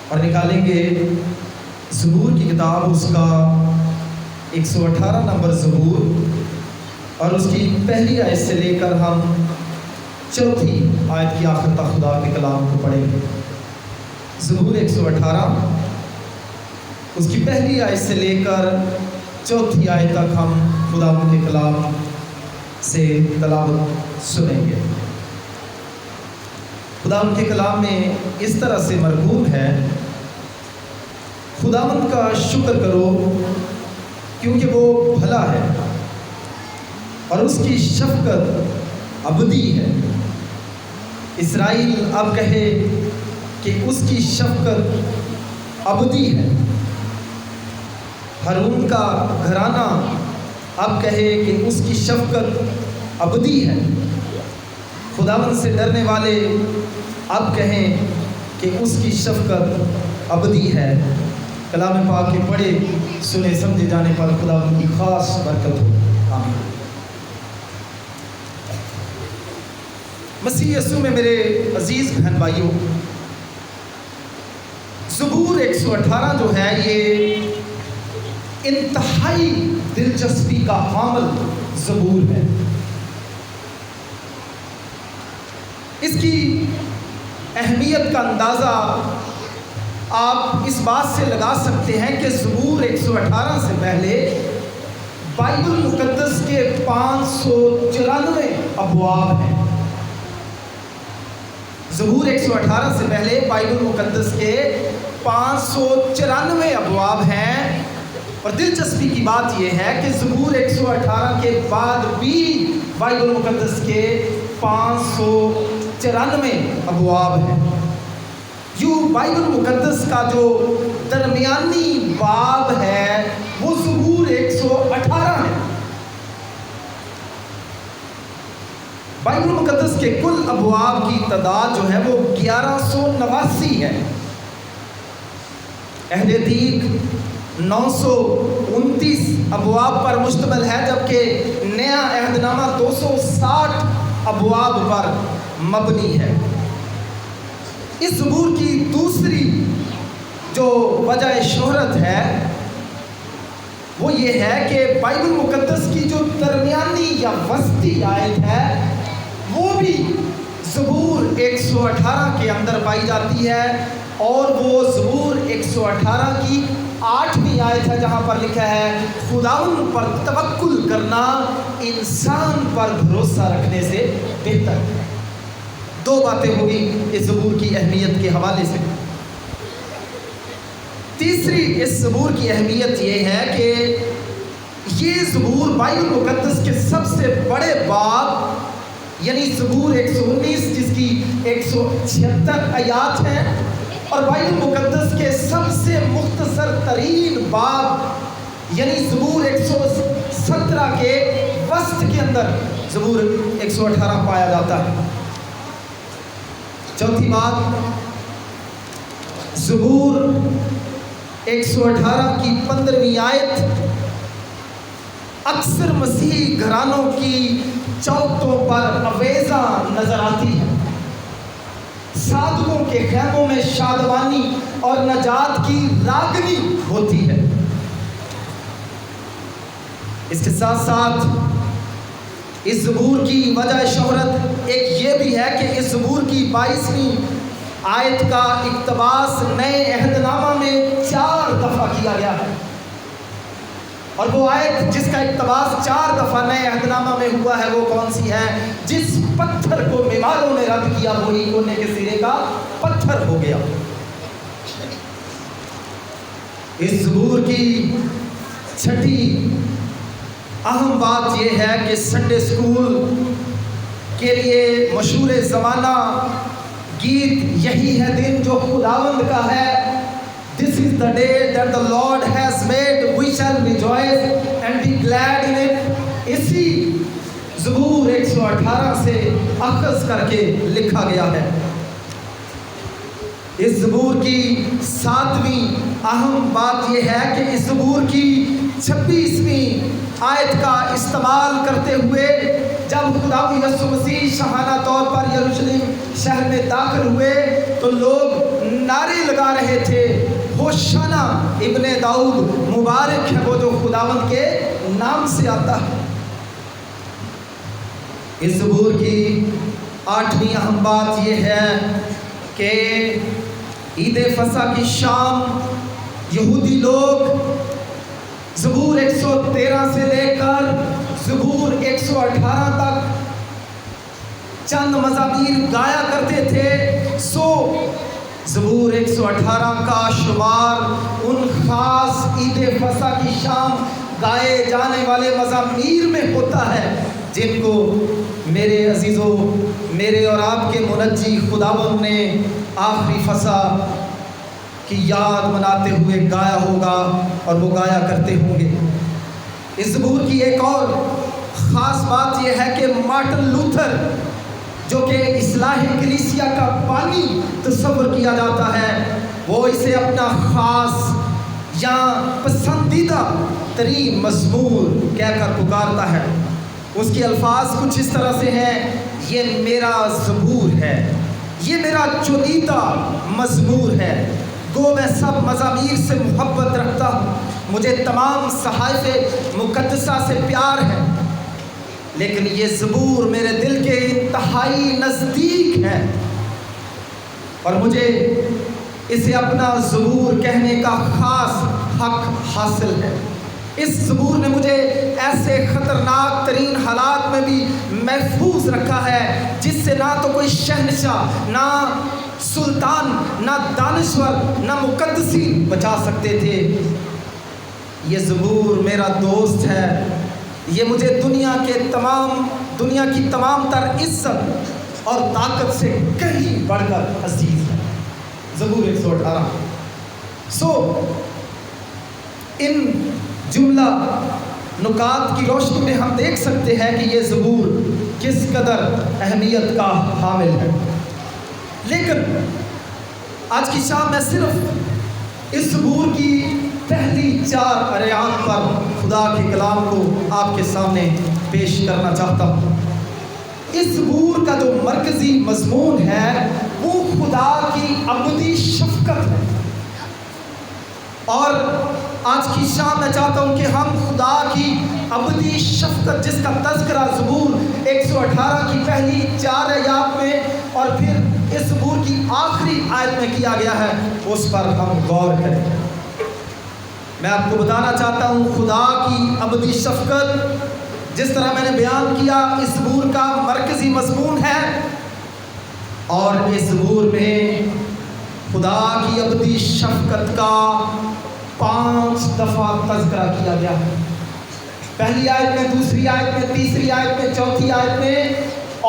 اور نکالیں گے زبور کی کتاب، اس کا 118 نمبر زبور، اور اس کی پہلی آیت سے لے کر ہم چوتھی آیت کی آخر تک خدا کے کلام کو پڑھیں گے۔ زبور 118، اس کی پہلی آیت سے لے کر چوتھی آیت تک ہم خدا کے کلام سے تلاوت سنیں گے۔ خدا کے کلام میں اس طرح سے مرغوب ہے: خداوند کا شکر کرو کیونکہ وہ بھلا ہے اور اس کی شفقت ابدی ہے۔ اسرائیل اب کہے کہ اس کی شفقت ابدی ہے۔ ہارون کا گھرانہ اب کہے کہ اس کی شفقت ابدی ہے۔ خداوند سے ڈرنے والے اب کہیں کہ اس کی شفقت ابدی ہے۔ کلام پاک کے پڑھے سنے سمجھے جانے پر خداوند کی خاص برکت ہو، آمین۔ مسیح یسوع میں میرے عزیز بہن بھائیوں، زبور 118 جو ہے یہ انتہائی دلچسپی کا حامل زبور ہے۔ اس کی اہمیت کا اندازہ آپ اس بات سے لگا سکتے ہیں کہ زبور 118 سے پہلے بائبل مقدس کے 594 ابواب ہیں۔ زبور 118 سے پہلے بائبل مقدس کے 594 ابواب ہیں، اور دلچسپی کی بات یہ ہے کہ زبور 118 کے بعد بھی بائبل مقدس کے 594 ابواب ہیں۔ یوں بائبل مقدس کا جو درمیانی باب ہے وہ زبور 118 ہے۔ بائبل مقدس کے کل ابواب کی تعداد جو ہے وہ 1189 ہے۔ عہد عتیق 929 ابواب پر مشتمل ہے، جبکہ نیا عہد نامہ 260 ابواب پر مبنی ہے۔ اس زبور کی دوسری جو وجہ شہرت ہے وہ یہ ہے کہ بائبل مقدس کی جو درمیانی یا وسطی آیت ہے وہ بھی زبور 118 کے اندر پائی جاتی ہے، اور وہ زبور 118 کی 8ویں آیت ہے جہاں پر لکھا ہے: خداوند پر توکل کرنا انسان پر بھروسہ رکھنے سے بہتر ہے۔ دو باتیں ہوگی اس زبور کی اہمیت کے حوالے سے۔ تیسری اس زبور کی اہمیت یہ ہے کہ یہ زبور بائبل مقدس کے سب سے بڑے باب یعنی زبور 119 جس کی 176 آیات ہیں، اور بائبل مقدس کے سب سے مختصر ترین باب یعنی زبور 117 کے وسط کے اندر زبور 118 پایا جاتا ہے۔ چوتھی بات، زبور 118 کی 15ویں آیت اکثر مسیحی گھرانوں کی چوکھٹوں پر آویزاں نظر آتی ہے۔ صادقوں کے خیموں میں شادمانی اور نجات کی راگنی ہوتی ہے۔ اس کے ساتھ ساتھ اس زبور کی وجہ شہرت ایک یہ بھی ہے کہ اس زبور کی 22ویں آیت کا اقتباس نئے عہد نامہ میں 4 دفعہ کیا گیا ہے، اور وہ آیت جس کا اقتباس 4 دفعہ نئے عہد نامہ میں ہوا ہے وہ کون سی ہے؟ جس پتھر کو معماروں نے رد کیا وہی کونے کے سرے کا پتھر ہو گیا۔ اس زبور کی چھٹی اہم بات یہ ہے کہ سنڈے اسکول کے لیے مشہور زمانہ گیت یہی ہے دن جو خداوند کا ہے، This is the day that the Lord has made, we shall rejoice and be glad in it۔ اسی زبور 118 سے اخذ کر کے لکھا گیا ہے۔ اس زبور کی 7ویں اہم بات یہ ہے کہ اس زبور کی 26ویں آیت کا استعمال کرتے ہوئے جب خداوند یسوع مسیح شاہانہ طور پر یروشلم شہر میں داخل ہوئے تو لوگ نعرے لگا رہے تھے، ہوشانہ ابن داؤد، مبارک ہے وہ جو خداوند کے نام سے آتا ہے۔ اس زبور کی 8ویں اہم بات یہ ہے کہ عید فصح کی شام یہودی لوگ زبور 113 سے لے کر زبور 118 تک چند مزامیر گایا کرتے تھے۔ زبور 118 کا شمار ان خاص عید فصح کی شام گائے جانے والے مزامیر میں ہوتا ہے جن کو میرے عزیزوں، میرے اور آپ کے منجی خداوند نے آخری فصح کی یاد مناتے ہوئے گایا ہوگا اور وہ گایا کرتے ہوں گے۔ اس زبور کی ایک اور خاص بات یہ ہے کہ مارٹن لوتھر، جو کہ اصلاح کلیسیا کا بانی تصور کیا جاتا ہے، وہ اسے اپنا خاص یا پسندیدہ ترین مزمور کہہ کر پکارتا ہے۔ اس کے الفاظ کچھ اس طرح سے ہیں: یہ میرا زبور ہے، یہ میرا چنیدہ مزمور ہے، گو میں سب مزامیر سے محبت رکھتا ہوں، مجھے تمام صحائف مقدسہ سے پیار ہے، لیکن یہ زبور میرے دل کے انتہائی نزدیک ہے اور مجھے اسے اپنا زبور کہنے کا خاص حق حاصل ہے۔ اس زبور نے مجھے ایسے خطرناک ترین حالات میں بھی محفوظ رکھا ہے جس سے نہ تو کوئی شہنشاہ، نہ سلطان، نہ دانشور، نہ مقدسین بچا سکتے تھے۔ یہ زبور میرا دوست ہے، یہ مجھے دنیا کی تمام تر عزت اور طاقت سے کہیں بڑھ کر عزیز ہے۔ زبور 118۔ ان جملہ نکات کی روشنی میں ہم دیکھ سکتے ہیں کہ یہ زبور کس قدر اہمیت کا حامل ہے۔ لیکن آج کی شام میں صرف اس زبور کی پہلی 4 آیات پر خدا کے کلام کو آپ کے سامنے پیش کرنا چاہتا ہوں۔ اس زبور کا جو مرکزی مضمون ہے وہ خدا کی ابدی شفقت ہے، اور آج کی شام میں چاہتا ہوں کہ ہم خدا کی ابدی شفقت، جس کا تذکرہ زبور 118 کی پہلی 4 آیات میں اور پھر اس زبور کی آخری آیت میں کیا گیا ہے، اس پر ہم غور کریں۔ میں آپ کو بتانا چاہتا ہوں خدا کی ابدی شفقت، جس طرح میں نے بیان کیا، اس زبور کا مرکزی مضمون ہے، اور اس زبور میں خدا کی ابدی شفقت کا 5 دفعہ تذکرہ کیا گیا ہے۔ پہلی آیت میں، دوسری آیت میں، تیسری آیت میں، چوتھی آیت میں،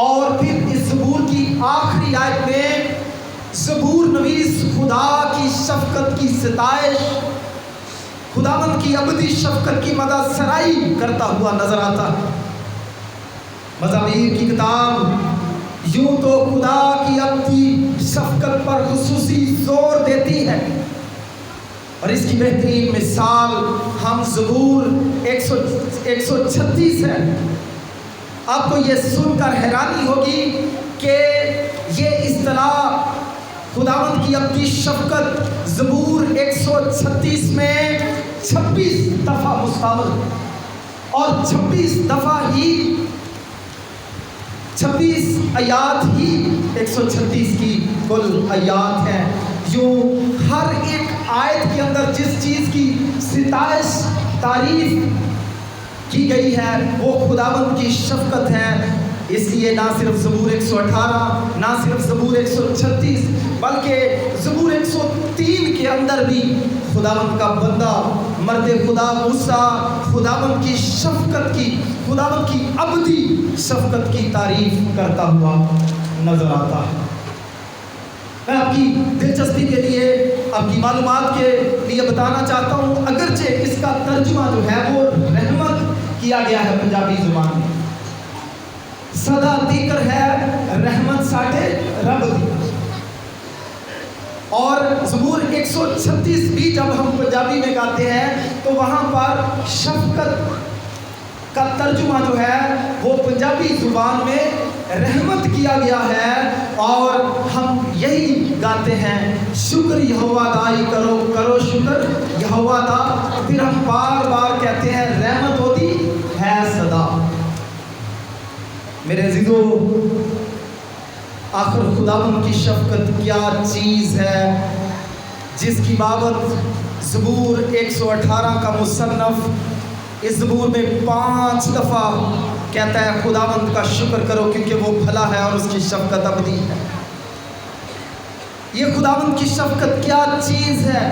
اور پھر اس زبور کی آخری آیت میں زبور نویس خدا کی شفقت کی ستائش، خداوند کی ابدی شفقت کی مدح سرائی کرتا ہوا نظر آتا ہے۔ مزامیر کی کتاب یوں تو خدا کی ابدی شفقت پر خصوصی زور دیتی ہے، اور اس کی بہترین مثال ہم زبور 136 ہے۔ آپ کو یہ سن کر حیرانی ہوگی کہ یہ اصطلاح خداوند کی ابدی شفقت زبور 136 میں 26 دفعہ مستعمل، اور 26 آیات ہی 136 کی کل آیات ہیں۔ یوں ہر ایک آیت کے اندر جس چیز کی ستائش، تعریف کی گئی ہے وہ خداوند کی شفقت ہے۔ اس لیے نہ صرف زبور 118، نہ صرف زبور 136، بلکہ زبور 103 کے اندر بھی خداوند کا بندہ مرد خدا موسیٰ خداوند کی شفقت کی، خداوند کی ابدی شفقت کی تعریف کرتا ہوا نظر آتا ہے۔ میں آپ کی دلچسپی کے لیے، آپ کی معلومات کے لیے بتانا چاہتا ہوں، اگرچہ اس کا ترجمہ جو ہے وہ رحمت کیا گیا ہے پنجابی زبان میں، صدا دیکر ہے رحمت ساٹھے رب دی، اور زبور 136 بھی جب ہم پنجابی میں گاتے ہیں تو وہاں پر شفقت کا ترجمہ جو ہے وہ پنجابی زبان میں رحمت کیا گیا ہے، اور ہم یہی گاتے ہیں شکر یہوہ دائی کرو کرو شکر یہوہ دا، پھر ہم بار بار کہتے ہیں رحمت ہوتی ہے صدا۔ میرے عزیزو، آخر خداوند کی شفقت کیا چیز ہے جس کی بابت زبور 118 کا مصنف اس زبور میں 5 دفعہ کہتا ہے خداوند کا شکر کرو کیونکہ وہ بھلا ہے اور اس کی شفقت ابدی ہے۔ یہ خداوند کی شفقت کیا چیز ہے؟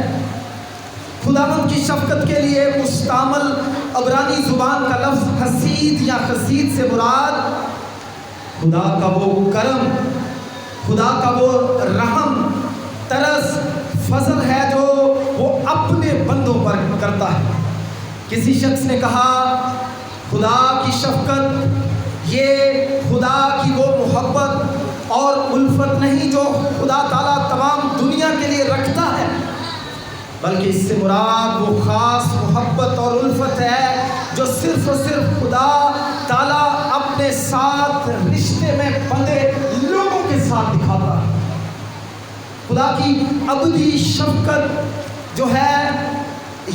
خداوند کی شفقت کے لیے مستعمل عبرانی زبان کا لفظ حسید یا خسید سے مراد خدا کا وہ کرم، خدا کا وہ رحم، ترس، فضل ہے جو وہ اپنے بندوں پر کرتا ہے۔ کسی شخص نے کہا خدا کی شفقت یہ خدا کی وہ محبت اور الفت نہیں جو خدا تعالیٰ تمام دنیا کے لیے رکھتا ہے، بلکہ اس سے مراد وہ خاص محبت اور الفت ہے جو صرف اور صرف خدا تعالیٰ اپنے ساتھ رشتے میں بندے لوگوں کے ساتھ دکھاتا ہے۔ خدا کی ابدی شفقت جو ہے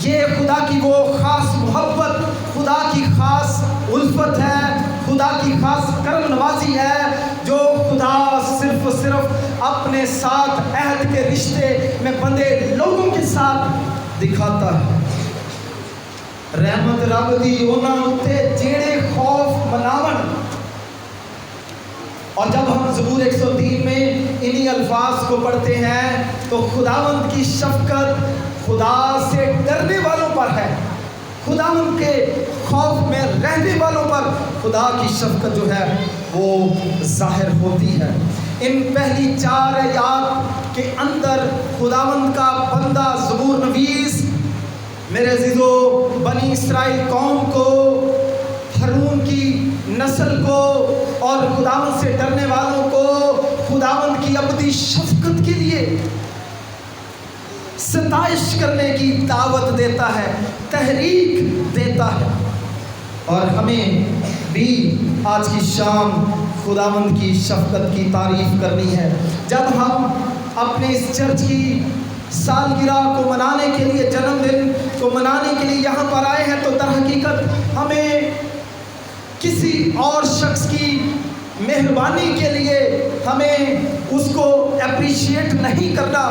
یہ خدا کی وہ خاص محبت، خدا کی خاص الفت ہے، خدا کی خاص کرم نوازی ہے جو خدا صرف و صرف اپنے ساتھ عہد کے رشتے میں بندے لوگوں کے ساتھ دکھاتا ہے۔ رحمت رب دی اونا اتے جیڑے خوف مناون۔ اور جب ہم زبور 103 میں انہی الفاظ کو پڑھتے ہیں تو خداوند کی شفقت خدا سے ڈرنے والوں پر ہے، خداوند کے خوف میں رہنے والوں پر خدا کی شفقت جو ہے وہ ظاہر ہوتی ہے۔ ان پہلی 4 آیات کے اندر خداوند کا بندہ زبور نویس میرے عزیزو بنی اسرائیل قوم کو، ہارون کی نسل کو اور خداوند سے ڈرنے والوں کو خداوند کی ابدی شفقت کے لیے ستائش کرنے کی دعوت دیتا ہے، تحریک دیتا ہے۔ اور ہمیں بھی آج کی شام خداوند کی شفقت کی تعریف کرنی ہے۔ جب ہم اپنے اس چرچ کی سالگرہ کو منانے کے لیے، جنم دن کو منانے کے لیے یہاں پر آئے ہیں تو در حقیقت ہمیں کسی اور شخص کی مہربانی کے لیے ہمیں اس کو اپریشیٹ نہیں کرنا،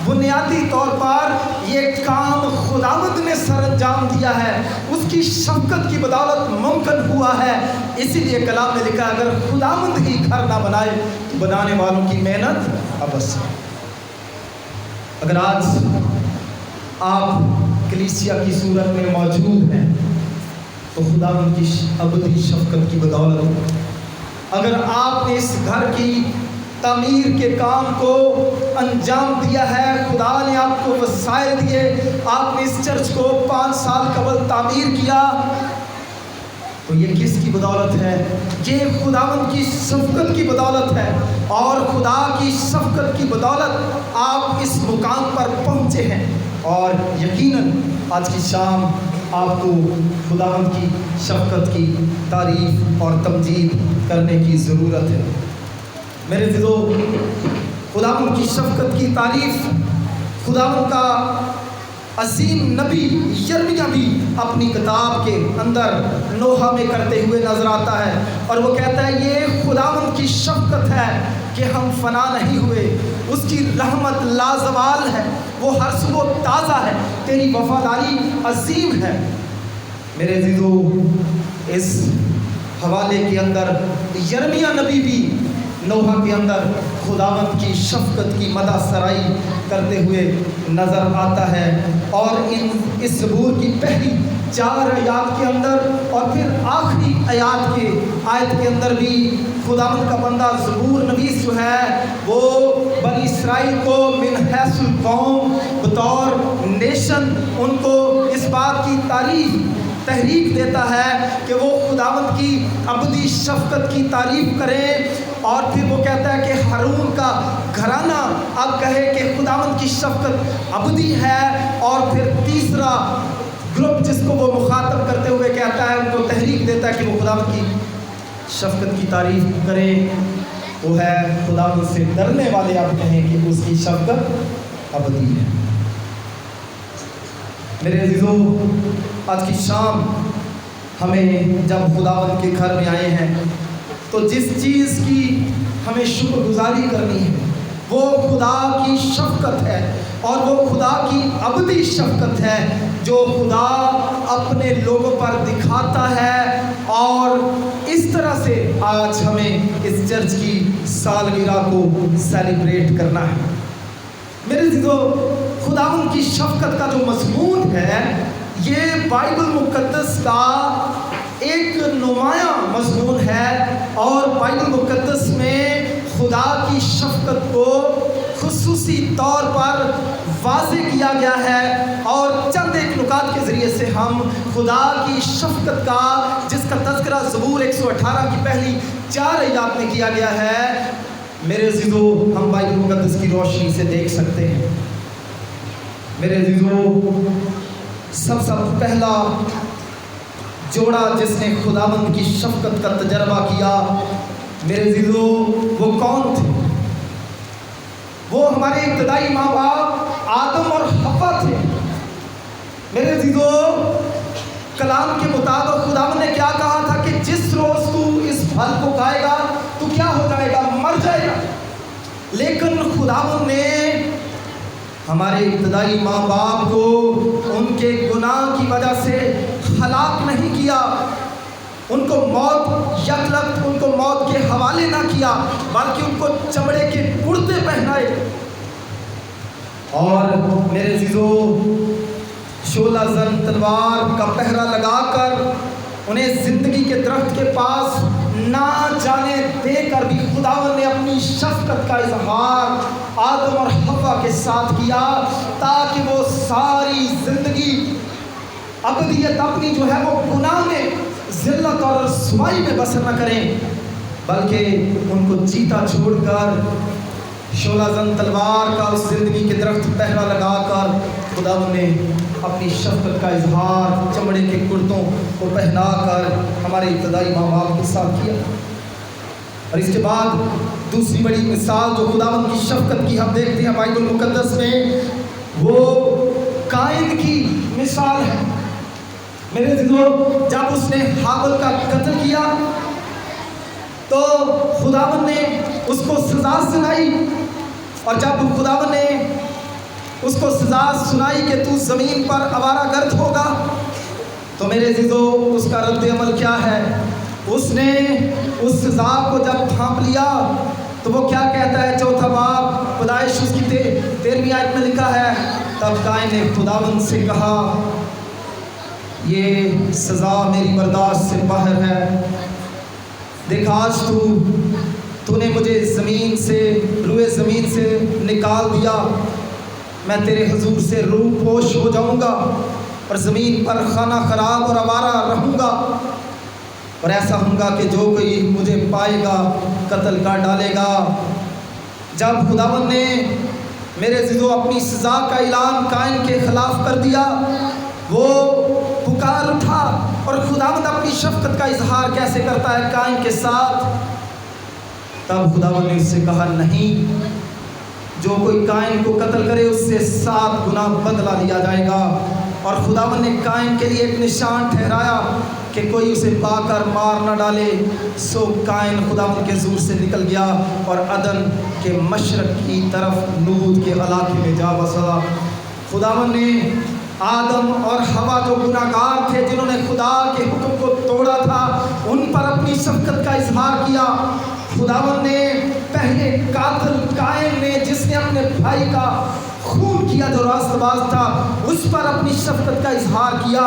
بنیادی طور پر یہ کام خداوند نے سر انجام دیا ہے، اس کی شفقت کی بدولت ممکن ہوا ہے۔ اسی لیے کلام میں لکھا اگر خداوند ہی گھر نہ بنائے تو بنانے والوں کی محنت ابس ہے۔ اگر آج آپ کلیسیا کی صورت میں موجود ہیں تو خداوند کی ابدی شفقت کی بدولت، اگر آپ نے اس گھر کی تعمیر کے کام کو انجام دیا ہے، خدا نے آپ کو وسائل دیے، آپ نے اس چرچ کو 5 سال قبل تعمیر کیا، تو یہ کس کی بدولت ہے؟ یہ خداوند کی شفقت کی بدولت ہے، اور خدا کی شفقت کی بدولت آپ اس مقام پر پہنچے ہیں۔ اور یقیناً آج کی شام آپ کو خداوند کی شفقت کی تعریف اور تمجید کرنے کی ضرورت ہے۔ میرے عزیزو، خداوند کی شفقت کی تعریف خداوند کا عظیم نبی یرمیہ بھی اپنی کتاب کے اندر نوحہ میں کرتے ہوئے نظر آتا ہے، اور وہ کہتا ہے یہ خداوند کی شفقت ہے کہ ہم فنا نہیں ہوئے، اس کی رحمت لازوال ہے، وہ ہر صبح تازہ ہے، تیری وفاداری عظیم ہے۔ میرے عزیزو، اس حوالے کے اندر یرمیہ نبی بھی نوحہ کے اندر خداوند کی شفقت کی مدح سرائی کرتے ہوئے نظر آتا ہے، اور اس زبور کی پہلی 4 آیات کے اندر اور پھر آخری آیت کے اندر بھی خداوند کا بندہ زبور نویس جو ہے وہ بنی اسرائیل کو من حیث القوم بطور نیشن ان کو اس بات کی تحریک دیتا ہے کہ وہ خداوند کی ابدی شفقت کی تعریف کریں، اور پھر وہ کہتا ہے کہ ہارون کا گھرانہ اب کہے کہ خداوند کی شفقت ابدی ہے، اور پھر تیسرا گروپ جس کو وہ مخاطب کرتے ہوئے کہتا ہے ان کو تحریک دیتا ہے کہ وہ خداوند کی شفقت کی تعریف کریں وہ ہے خدا سے ڈرنے والے، آپ کہیں کہ اس کی شفقت ابدی ہے۔ میرے عزیزو، آج کی شام ہمیں جب خداوند کے گھر میں آئے ہیں تو جس چیز کی ہمیں شکر گزاری کرنی ہے وہ خدا کی شفقت ہے، اور وہ خدا کی ابدی شفقت ہے جو خدا اپنے لوگوں پر دکھاتا ہے۔ اور اس طرح سے آج ہمیں اس چرچ کی سالگرہ کو سیلیبریٹ کرنا ہے۔ میرے عزیزو، خداوند کی شفقت کا جو مضمون ہے یہ بائبل مقدس کا ایک نمایاں مضمون ہے، اور بائبل مقدس میں خدا کی شفقت کو خصوصی طور پر واضح کیا گیا ہے، اور چند ایک نکات کے ذریعے سے ہم خدا کی شفقت کا، جس کا تذکرہ زبور 118 کی پہلی 4 آیات میں کیا گیا ہے، میرے عزیزو ہم بائبل مقدس کی روشنی سے دیکھ سکتے ہیں۔ میرے عزیزو، سب پہلا جوڑا جس نے خداوند کی شفقت کا تجربہ کیا، میرے عزیزو وہ کون تھے؟ وہ ہمارے ابتدائی ماں باپ آدم اور حوا تھے۔ میرے عزیزو، کلام کے مطابق خداوند نے کیا کہا تھا کہ جس روز تو اس پھل کو کھائے گا تو کیا ہو جائے گا؟ مر جائے گا۔ لیکن خداوند نے ہمارے ابتدائی ماں باپ کو ان کے گناہ کی وجہ سے ہلاک نہیں کیا، ان کو موت یکلخت ان کو موت کے حوالے نہ کیا، بلکہ ان کو چمڑے کے کرتے پہنائے، اور میرے عزیزو شعلہ زن تلوار کا پہرا لگا کر انہیں زندگی کے درخت کے پاس نہ جانے دے کر بھی خداوند نے اپنی شفقت کا اظہار آدم اور حوا کے ساتھ کیا، تاکہ وہ ساری زندگی ابدیت اپنی جو ہے وہ گناہ میں، ذلت اور رسوائی میں بسر نہ کریں، بلکہ ان کو جیتا چھوڑ کر شعلہ زن تلوار کا اس زندگی کے درخت پہرا لگا کر خداوند نے اپنی شفقت کا اظہار چمڑے کے کرتوں کو پہنا کر ہمارے ابتدائی ماں باپ کے ساتھ کیا۔ اور اس کے بعد دوسری بڑی مثال جو خداوند کی شفقت کی ہم دیکھتے ہیں بائبل مقدس میں، وہ قائن کی مثال ہے۔ میرے عزیزو، جب اس نے حابل کا قتل کیا تو خداوند نے اس کو سزا سنائی، اور جب خداوند نے اس کو سزا سنائی کہ تو زمین پر آوارہ گرد ہوگا، تو میرے عزیزو اس کا رد عمل کیا ہے؟ اس نے اس سزا کو جب تھام لیا تو وہ کیا کہتا ہے؟ چوتھا باب پیدائش اس کی 13ویں آیت میں لکھا ہے، تب قائن نے خداوند سے کہا یہ سزا میری برداشت سے باہر ہے، دیکھ آج تو نے مجھے زمین سے، روئے زمین سے نکال دیا، میں تیرے حضور سے روح پوش ہو جاؤں گا اور زمین پر خانہ خراب اور آوارہ رہوں گا، اور ایسا ہوں گا کہ جو کوئی مجھے پائے گا قتل کر ڈالے گا۔ جب خداوند نے میرے عزیزو اپنی سزا کا اعلان قائن کے خلاف کر دیا، وہ پکار اٹھا، اور خداوند اپنی شفقت کا اظہار کیسے کرتا ہے قائن کے ساتھ؟ تب خداوند نے اس سے کہا نہیں، جو کوئی قائن کو قتل کرے اس سے 7 گنا بدلہ لیا جائے گا۔ اور خداوند نے قائن کے لیے ایک نشان ٹھہرایا کہ کوئی اسے پا کر مار نہ ڈالے، سو قائن خداوند کے حضور سے نکل گیا اور عدن کے مشرق کی طرف نود کے علاقے میں جا بسا۔ خداوند نے آدم اور حوا جو گناہگار تھے، جنہوں نے خدا کے حکم کو توڑا تھا، ان پر اپنی شفقت کا اظہار کیا۔ خداوند نے پہلے قاتل قائن نے، جس نے اپنے بھائی کا خون کیا جو راست باز تھا، اس پر اپنی شفقت کا اظہار کیا،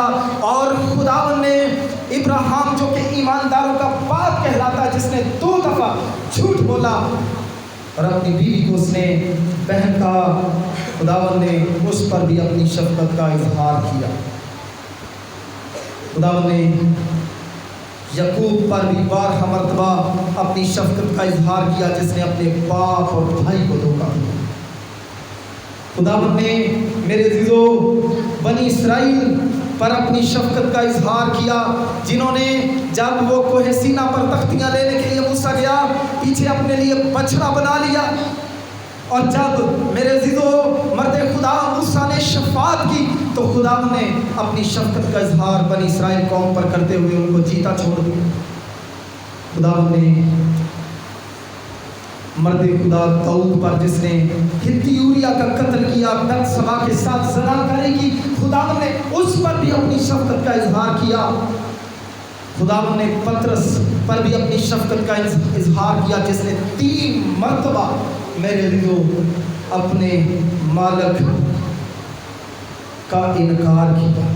اور خداوند نے ابراہیم جو کہ ایمانداروں کا باپ کہلاتا ہے، جس نے 2 دفعہ جھوٹ بولا اور اپنی بیوی کو اس نے بہن کا، خداوند نے اس پر بھی اپنی شفقت کا اظہار کیا۔ خداوند نے یعقوب پر بھی بارہا مرتبہ اپنی شفقت کا اظہار کیا، جس نے اپنے باپ اور بھائی کو دھوکا دیا۔ خداوند نے میرے عزیزو بنی اسرائیل پر اپنی شفقت کا اظہار کیا، جنہوں نے جب وہ کوہ سینا پر تختیاں لینے کے لیے موسیٰ گیا پیچھے اپنے لیے بچڑا بنا لیا، اور جب میرے عزیزو مرد خدا موسیٰ نے شفاعت کی تو خدا نے اپنی شفقت کا اظہار بنی اسرائیل قوم پر کرتے ہوئے ان کو جیتا چھوڑ دیا۔ خدا نے مرد خدا داؤد پر جس نے ہتی یوریا کا قتل کیا، بتسبا کے ساتھ زنا کرنے کی، خدا نے اس پر بھی اپنی شفقت کا اظہار کیا۔ خدا نے پترس پر بھی اپنی شفقت کا اظہار کیا، جس نے 3 مرتبہ میرے لیے اپنے مالک کا انکار کیا۔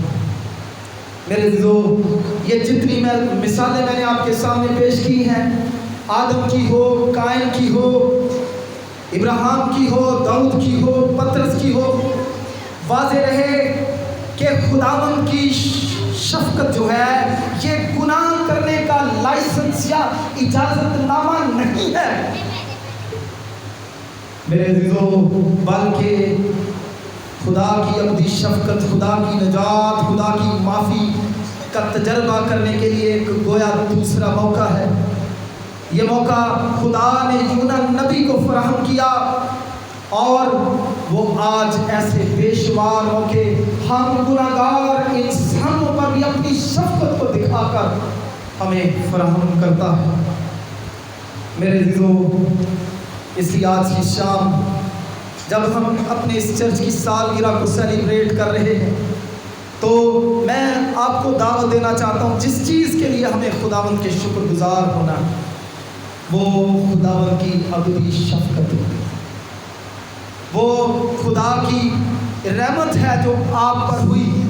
میرے لیے یہ جتنی مثالیں میں نے آپ کے سامنے پیش کی ہیں، آدم کی ہو، قائن کی ہو، ابراہیم کی ہو، داؤد کی ہو، پترس کی ہو، واضح رہے کہ خداوند کی شفقت جو ہے یہ گناہ کرنے کا لائسنس یا اجازت نامہ نہیں ہے میرے عزیزو، بلکہ خدا کی ابدی شفقت، خدا کی نجات، خدا کی معافی کا تجربہ کرنے کے لیے ایک گویا دوسرا موقع ہے۔ یہ موقع خدا نے یونہ نبی کو فراہم کیا، اور وہ آج ایسے بے شمار موقع ہم گناہگار انسانوں پر بھی اپنی شفقت کو دکھا کر ہمیں فراہم کرتا ہے۔ میرے عزیزو، اس لیے آج کی شام جب ہم اپنے اس چرچ کی سالگرہ کو سیلیبریٹ کر رہے ہیں تو میں آپ کو دعوت دینا چاہتا ہوں، جس چیز کے لیے ہمیں خداوند کے شکر گزار ہونا ہے وہ خداوند کی ابدی شفقت ہے، وہ خدا کی رحمت ہے جو آپ پر ہوئی،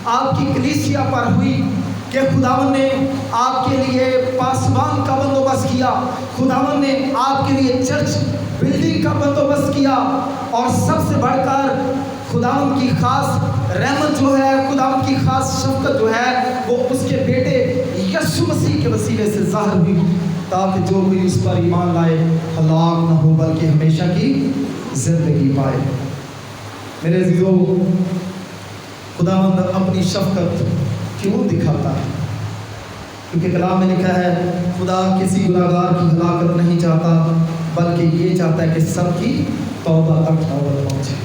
آپ کی کلیسیا پر ہوئی، کہ خداوند نے آپ کے لیے پاسبان کا بندوبست کیا، خداوند نے آپ کے لیے چرچ بلڈنگ کا بندوبست کیا، اور سب سے بڑھ کر خداوند کی خاص رحمت جو ہے، خداوند کی خاص شفقت جو ہے وہ اس کے بیٹے یسوع مسیح کے وسیلے سے ظاہر ہوئی، تاکہ جو کوئی اس پر ایمان لائے ہلاک نہ ہو بلکہ ہمیشہ کی زندگی پائے۔ میرے عزیزو، خداوند اپنی شفقت کیوں دکھاتا ہے؟ کیونکہ کلام میں لکھا ہے خدا کسی گناہگار کی ہلاکت نہیں چاہتا بلکہ یہ چاہتا ہے کہ سب کی توبہ تک نوبت پہنچے۔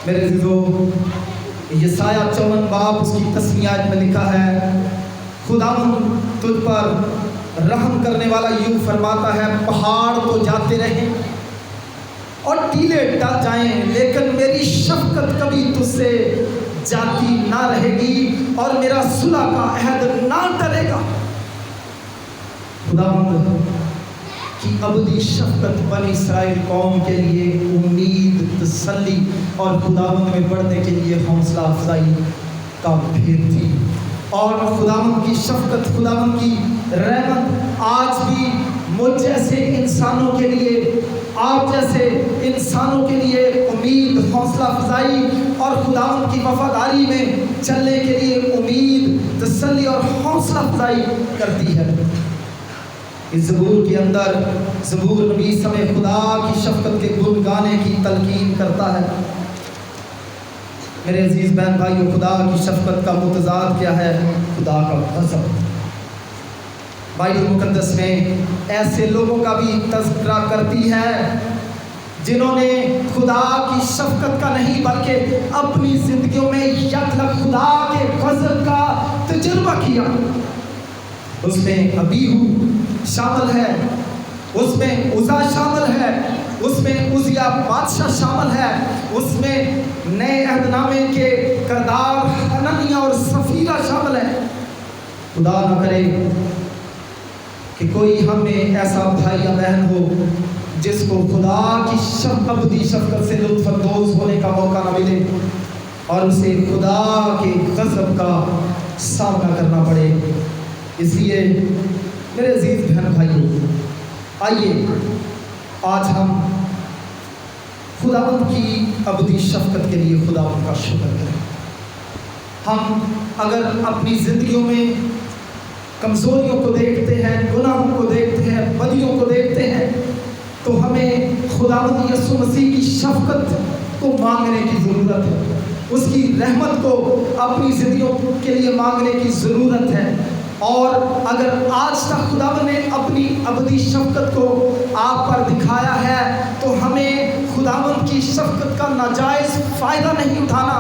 میرے عزیزو، یسایہ 54 باب اس کی 10ویں آیت میں لکھا ہے خداوند تجھ پر رحم کرنے والا یوں فرماتا ہے، پہاڑ تو جاتے رہیں اور ٹیلے ٹل جائیں لیکن میری شفقت کبھی تجھ سے جاتی نہ رہے گی اور میرا صلح کا عہد نہ ٹلے گا۔ خداوند کی ابدی شفقت بنی اسرائیل قوم کے لیے امید، تسلی اور خداوند میں بڑھنے کے لیے حوصلہ افزائی کا بھیت تھی، اور خداوند کی شفقت، خداوند کی رحمت آج بھی مجھ جیسے انسانوں کے لیے، آپ جیسے انسانوں کے لیے امید، حوصلہ افزائی اور خداوند کی وفاداری میں چلنے کے لیے امید، تسلی اور حوصلہ افزائی کرتی ہے۔ اس زبور کے اندر زبور نبی ہمیں خدا کی شفقت کے گن گانے کی تلقین کرتا ہے۔ میرے عزیز بہن بھائیو، خدا کی شفقت کا متضاد کیا ہے؟ خدا کا غضب۔ بائبل مقدس میں ایسے لوگوں کا بھی تذکرہ کرتی ہے جنہوں نے خدا کی شفقت کا نہیں بلکہ اپنی زندگیوں میں یکلک خدا کے غضب کا تجربہ کیا۔ اس میں ابیہو شامل ہے، اس میں عزا شامل ہے، اس میں عزیا بادشاہ شامل ہے، اس میں نئے عہد نامے کے کردار حنانیہ اور سفیرہ شامل ہے۔ خدا نہ کرے کہ کوئی ہم میں ایسا بھائی یا بہن ہو جس کو خدا کی ابدی شفقت سے لطف اندوز ہونے کا موقع نہ ملے اور اسے خدا کے غضب کا سامنا کرنا پڑے۔ اس لیے میرے عزیز بہن بھائیو، آئیے آج ہم خداوند کی ابدی شفقت کے لیے خداوند کا شکر کریں۔ ہم اگر اپنی زندگیوں میں کمزوریوں کو دیکھتے ہیں، گناہوں کو دیکھتے ہیں، بدیوں کو دیکھتے ہیں تو ہمیں خداوند یسوع مسیح کی شفقت کو مانگنے کی ضرورت ہے۔ اس کی رحمت کو اپنی زندگیوں کے لیے مانگنے کی ضرورت ہے۔ اور اگر آج تک خداوند نے اپنی ابدی شفقت کو آپ پر دکھایا ہے تو ہمیں خداوند کی شفقت کا ناجائز فائدہ نہیں اٹھانا،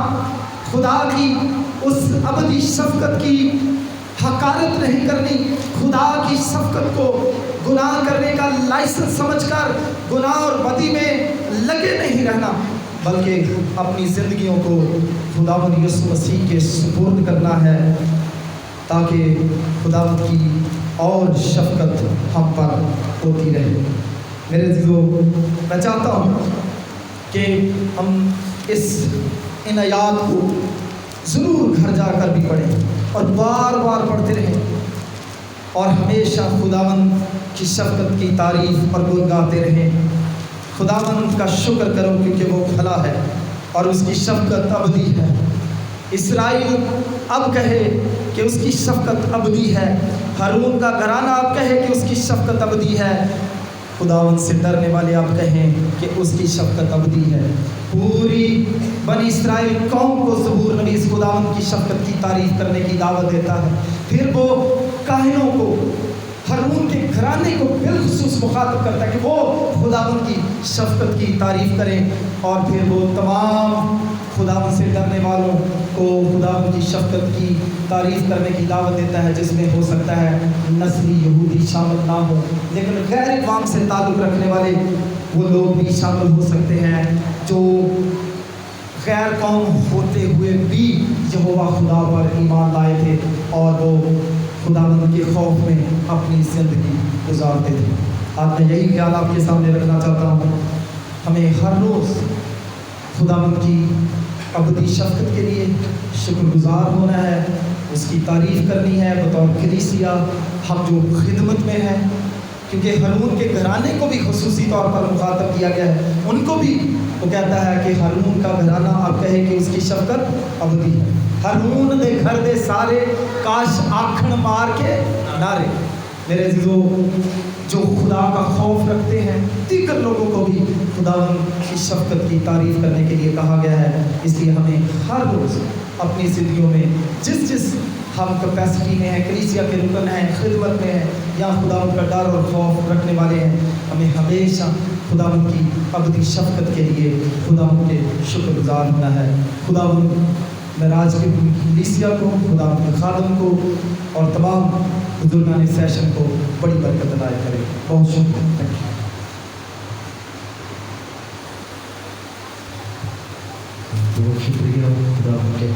خدا کی اس ابدی شفقت کی حقارت نہیں کرنی، خدا کی شفقت کو گناہ کرنے کا لائسنس سمجھ کر گناہ اور بدی میں لگے نہیں رہنا، بلکہ اپنی زندگیوں کو خداوند یسوع مسیح کے سپرد کرنا ہے تاکہ خداوند کی اور شفقت ہم پر ہوتی رہے۔ میرے عزیزو، میں چاہتا ہوں کہ ہم ان آیات کو ضرور گھر جا کر بھی پڑھیں اور بار بار پڑھتے رہیں اور ہمیشہ خداوند کی شفقت کی تعریف اور گن گاتے رہیں۔ خداوند کا شکر کرو کیونکہ وہ بھلا ہے اور اس کی شفقت ابدی ہے۔ اسرائیل اب کہے کہ اس کی شفقت ابدی ہے، ہارون کا گھرانہ اب کہے کہ اس کی شفقت ابدی ہے، خداوند سے ڈرنے والے اب کہیں کہ اس کی شفقت ابدی ہے۔ پوری بنی اسرائیل قوم کو زبور نویس خداوند کی شفقت کی تعریف کرنے کی دعوت دیتا ہے، پھر وہ کاہنوں کو، ہارون کے گھرانے کو بالخصوص مخاطب کرتا ہے کہ وہ خداوند کی شفقت کی تعریف کریں، اور پھر وہ تمام خداوند سے ڈرنے والوں کو خداوند کی شفقت کی تعریف کرنے کی دعوت دیتا ہے، جس میں ہو سکتا ہے نسلی یہودی شامل نہ ہو لیکن غیر اقوام سے تعلق رکھنے والے وہ لوگ بھی شامل ہو سکتے ہیں جو غیر قوم ہوتے ہوئے بھی یہوہ خدا پر ایمان لائے تھے اور وہ خداوند کے خوف میں اپنی زندگی گزارتے تھے۔ آج میں یہی خیال آپ کے سامنے رکھنا چاہتا ہوں، ہمیں ہر روز خداوند کی ابدی شفقت کے لیے شکر گزار ہونا ہے، اس کی تعریف کرنی ہے بطور کلیسیا ہم جو خدمت میں ہیں، کیونکہ ہارون کے گھرانے کو بھی خصوصی طور پر مخاطب کیا گیا ہے، ان کو بھی وہ کہتا ہے کہ ہارون کا گھرانہ اب کہے کہ اس کی شفقت ابدی ہے۔ ہارون دے گھر دے سارے کاش آکھن مار کے نعرے۔ میرے عزیزو، جو خدا کا خوف رکھتے ہیں دیگر لوگوں کو بھی خداوند کی شفقت کی تعریف کرنے کے لیے کہا گیا ہے، اس لیے ہمیں ہر روز اپنی زندگیوں میں جس ہم کیپیسٹی میں ہیں، کلیسیا کے رکن ہیں، خدمت میں ہیں یا خداوند کا ڈر اور خوف رکھنے والے ہیں، ہمیں ہمیشہ خداوند کی ابدی شفقت کے لیے خداوند کے شکر گزار ہونا ہے۔ خداوند معراج کے کلیسیا کو، خداوند کے خادم کو اور تمام بزرگان سیشن کو بڑی برکت عطا کرے۔ بہت شکریہ۔ بہت شکریہ خداوند کے